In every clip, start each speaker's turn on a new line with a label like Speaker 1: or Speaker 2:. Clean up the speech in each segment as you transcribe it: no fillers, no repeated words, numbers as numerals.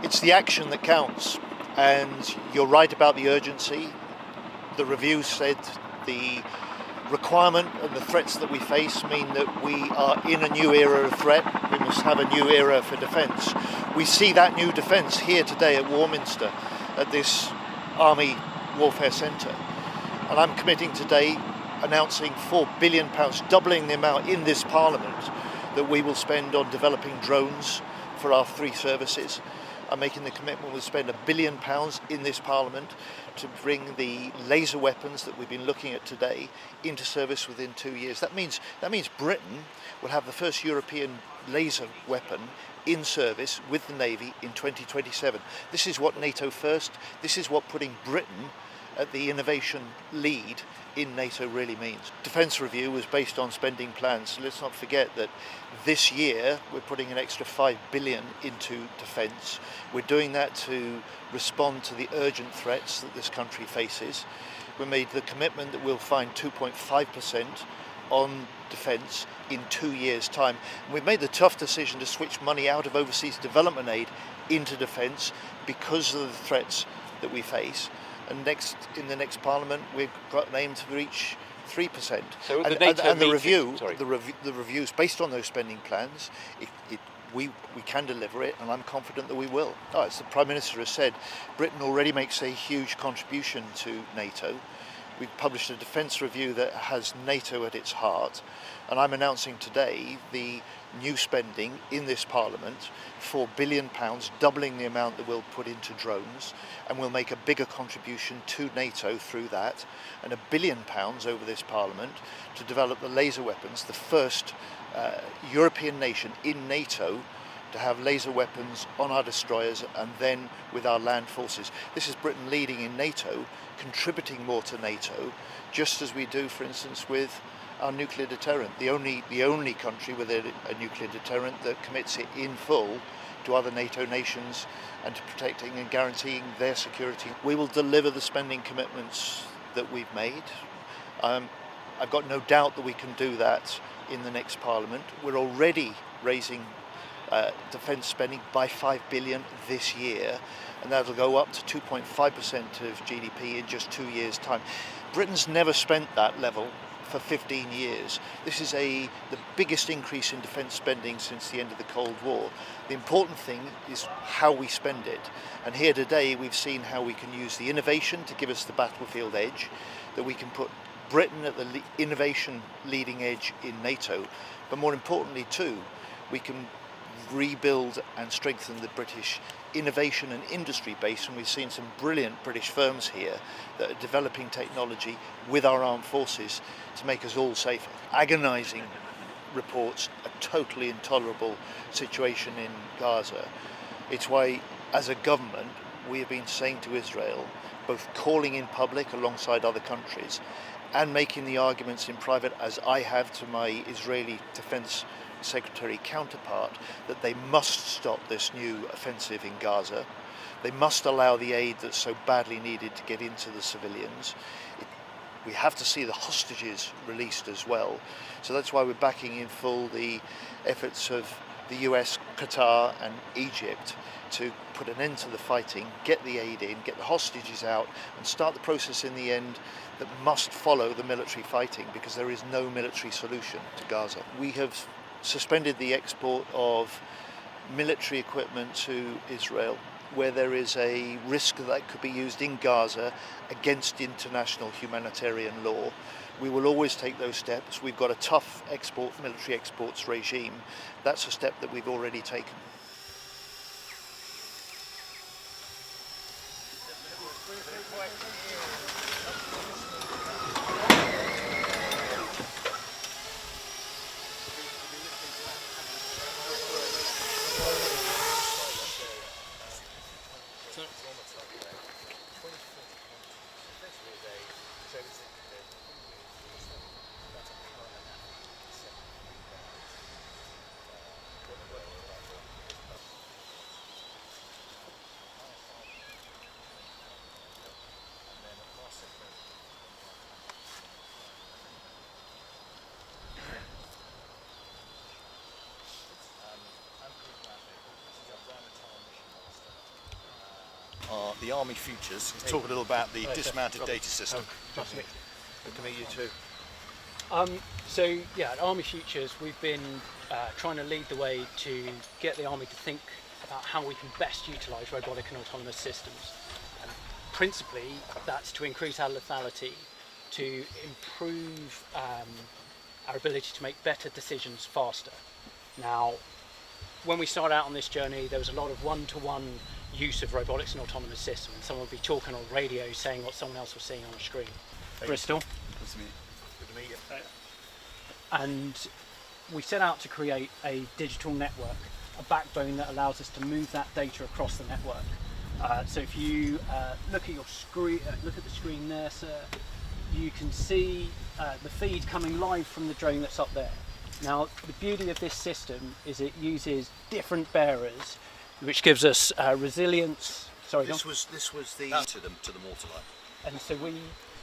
Speaker 1: It's the action that counts, and you're right about the urgency. The review said the requirement and the threats that we face mean that we are in a new era of threat. We must have a new era for defence. We see that new defence here today at Warminster, at this Army Warfare Centre. And I'm committing today, announcing £4 billion, doubling the amount in this Parliament that we will spend on developing drones for our three services. I'm making the commitment we'll spend £1 billion in this Parliament to bring the laser weapons that we've been looking at today into service within 2 years. That means Britain will have the first European laser weapon in service with the Navy in 2027. This is what NATO first, this is what putting Britain at the innovation lead in NATO really means. Defence review was based on spending plans, so let's not forget that this year we're putting an extra £5 billion into defence. We're doing that to respond to the urgent threats that this country faces. We made the commitment that we'll find 2.5% on defence in 2 years' time. And we've made the tough decision to switch money out of overseas development aid into defence because of the threats that we face. And in the next Parliament, we've got an aim to reach 3%.
Speaker 2: So
Speaker 1: the reviews based on those spending plans, we can deliver it, and I'm confident that we will. As the Prime Minister has said, Britain already makes a huge contribution to NATO. We've published a defence review that has NATO at its heart, and I'm announcing today the new spending in this Parliament, £4 billion, doubling the amount that we'll put into drones, and we'll make a bigger contribution to NATO through that, and £1 billion over this Parliament to develop the laser weapons, the first European nation in NATO to have laser weapons on our destroyers and then with our land forces. This is Britain leading in NATO, contributing more to NATO, just as we do, for instance, with our nuclear deterrent. The only country with a nuclear deterrent that commits it in full to other NATO nations and to protecting and guaranteeing their security. We will deliver the spending commitments that we've made. I've got no doubt that we can do that in the next Parliament. We're already raising defence spending by £5 billion this year, and that'll go up to 2.5% of GDP in just 2 years' time. Britain's never spent that level for 15 years. This is the biggest increase in defence spending since the end of the Cold War. The important thing is how we spend it. And here today we've seen how we can use the innovation to give us the battlefield edge, that we can put Britain at the innovation leading edge in NATO, but more importantly too, we can rebuild and strengthen the British innovation and industry base, and we've seen some brilliant British firms here that are developing technology with our armed forces to make us all safer. Agonising reports, a totally intolerable situation in Gaza. It's why, as a government, we have been saying to Israel, both calling in public alongside other countries and making the arguments in private, as I have to my Israeli Defence Secretary counterpart, that they must stop this new offensive in Gaza. They must allow the aid that's so badly needed to get into the civilians. We have to see the hostages released as well. So that's why we're backing in full the efforts of the US, Qatar and Egypt to put an end to the fighting, get the aid in, get the hostages out and start the process in the end that must follow the military fighting, because there is no military solution to Gaza. We have suspended the export of military equipment to Israel where there is a risk that could be used in Gaza against international humanitarian law. We will always take those steps. We've got a tough military exports regime. That's a step that we've already taken.
Speaker 2: are the Army Futures. Let's talk a little about the dismounted data system.
Speaker 1: Good to meet you too.
Speaker 3: So yeah, at Army Futures we've been trying to lead the way to get the Army to think about how we can best utilise robotic and autonomous systems. And principally that's to increase our lethality, to improve our ability to make better decisions faster. Now, when we started out on this journey, there was a lot of one-to-one use of robotics and autonomous systems. Someone would be talking on radio saying what someone else was seeing on a screen. Bristol.
Speaker 2: Good to meet you.
Speaker 1: Good to meet you.
Speaker 3: And we set out to create a digital network, a backbone that allows us to move that data across the network. So if you look at your screen, look at the screen there, sir, you can see the feed coming live from the drone that's up there. Now, the beauty of this system is it uses different bearers, which gives us resilience. Sorry,
Speaker 1: This was the
Speaker 2: To the water line.
Speaker 3: and so we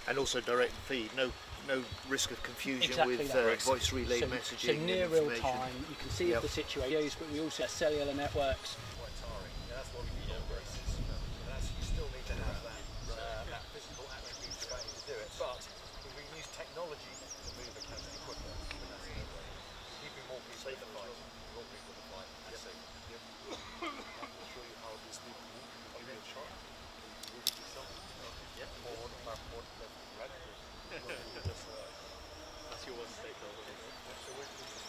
Speaker 1: and also direct feed. No risk of confusion
Speaker 3: exactly
Speaker 1: with
Speaker 3: that.
Speaker 1: voice relayed
Speaker 3: so,
Speaker 1: messaging.
Speaker 3: so near
Speaker 1: and
Speaker 3: real
Speaker 1: information.
Speaker 3: time. You can see
Speaker 1: Yep.
Speaker 3: the situation, but we also have cellular networks.
Speaker 2: Quite tiring. That's what we need braces. And actually, you still need to have that physical attribute to do it. But we use technology to move the canopy quicker. And that's the way. Keeping more people in the fight. More people in the fight. That's safe. I'll show you how this will move. Give me a shot. Move it yourself. Yeah. Forward, backward, left, right. That's your stakeholder. So we're just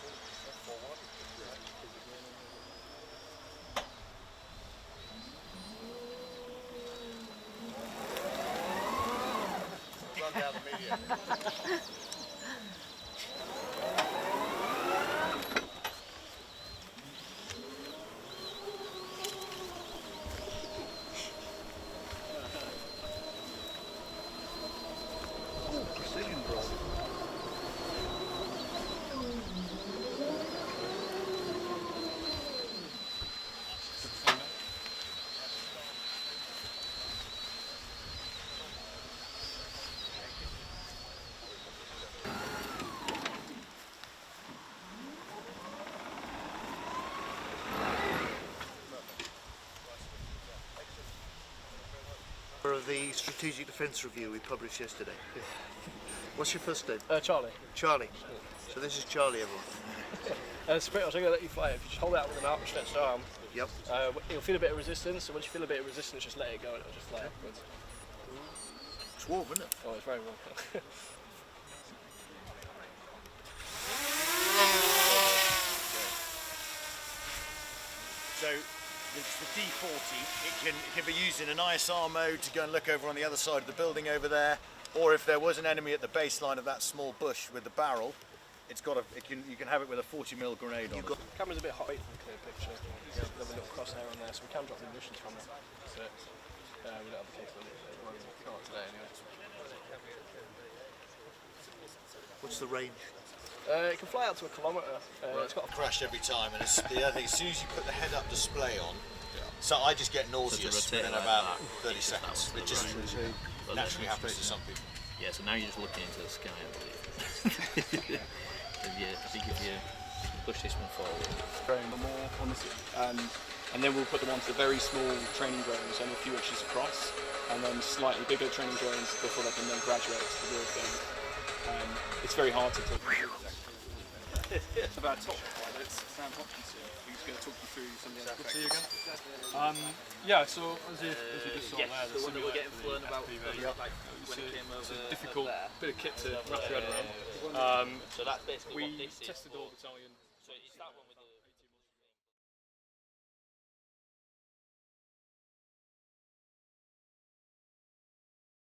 Speaker 2: forward. Run down the median.
Speaker 1: Precision drone. Of the Strategic Defence Review we published yesterday. What's your first name?
Speaker 4: Charlie.
Speaker 1: Charlie. So this is Charlie, everyone.
Speaker 4: Spirit, I was going to let you fly it. If you just hold it out with an outstretched arm,
Speaker 1: Yep.
Speaker 4: you'll feel a bit of resistance. So once you feel a bit of resistance, just let it go and it'll just fly upwards.
Speaker 1: It's warm, isn't it?
Speaker 4: Oh, it's very warm.
Speaker 2: So it's the D40. It can be used in an ISR mode to go and look over on the other side of the building over there, or if there was an enemy at the baseline of that small bush with the barrel, you can have it with a 40mm grenade on it.
Speaker 4: The camera's a bit hot for a clear picture. There's a little crosshair on there, so we can drop the emissions from it. But we don't have the capability not today anyway.
Speaker 1: What's the range?
Speaker 4: It can fly out to a kilometre. It's got a
Speaker 2: Crash every time, and it's the other thing. As soon as you put the head-up display on, so I just get nauseous within about 30 seconds. It just naturally happens to some people.
Speaker 5: Yeah, so now you're just looking into the sky, I believe. I think if you push this one forward.
Speaker 6: More on this, and then we'll put them onto very small training drones, only a few inches across, and then slightly bigger training drones before they can then graduate to the real thing. It's very hard to talk about top pilots. Sam Hopkinson, who's going to talk you through some of the other factors. Yeah, so as you just saw there,
Speaker 5: the one that we're getting flown about when it came over.
Speaker 6: It's a difficult bit of kit to wrap your head around.
Speaker 5: So that's basically
Speaker 6: We
Speaker 5: what this is.
Speaker 6: tested all battalion.
Speaker 5: So it's that one with the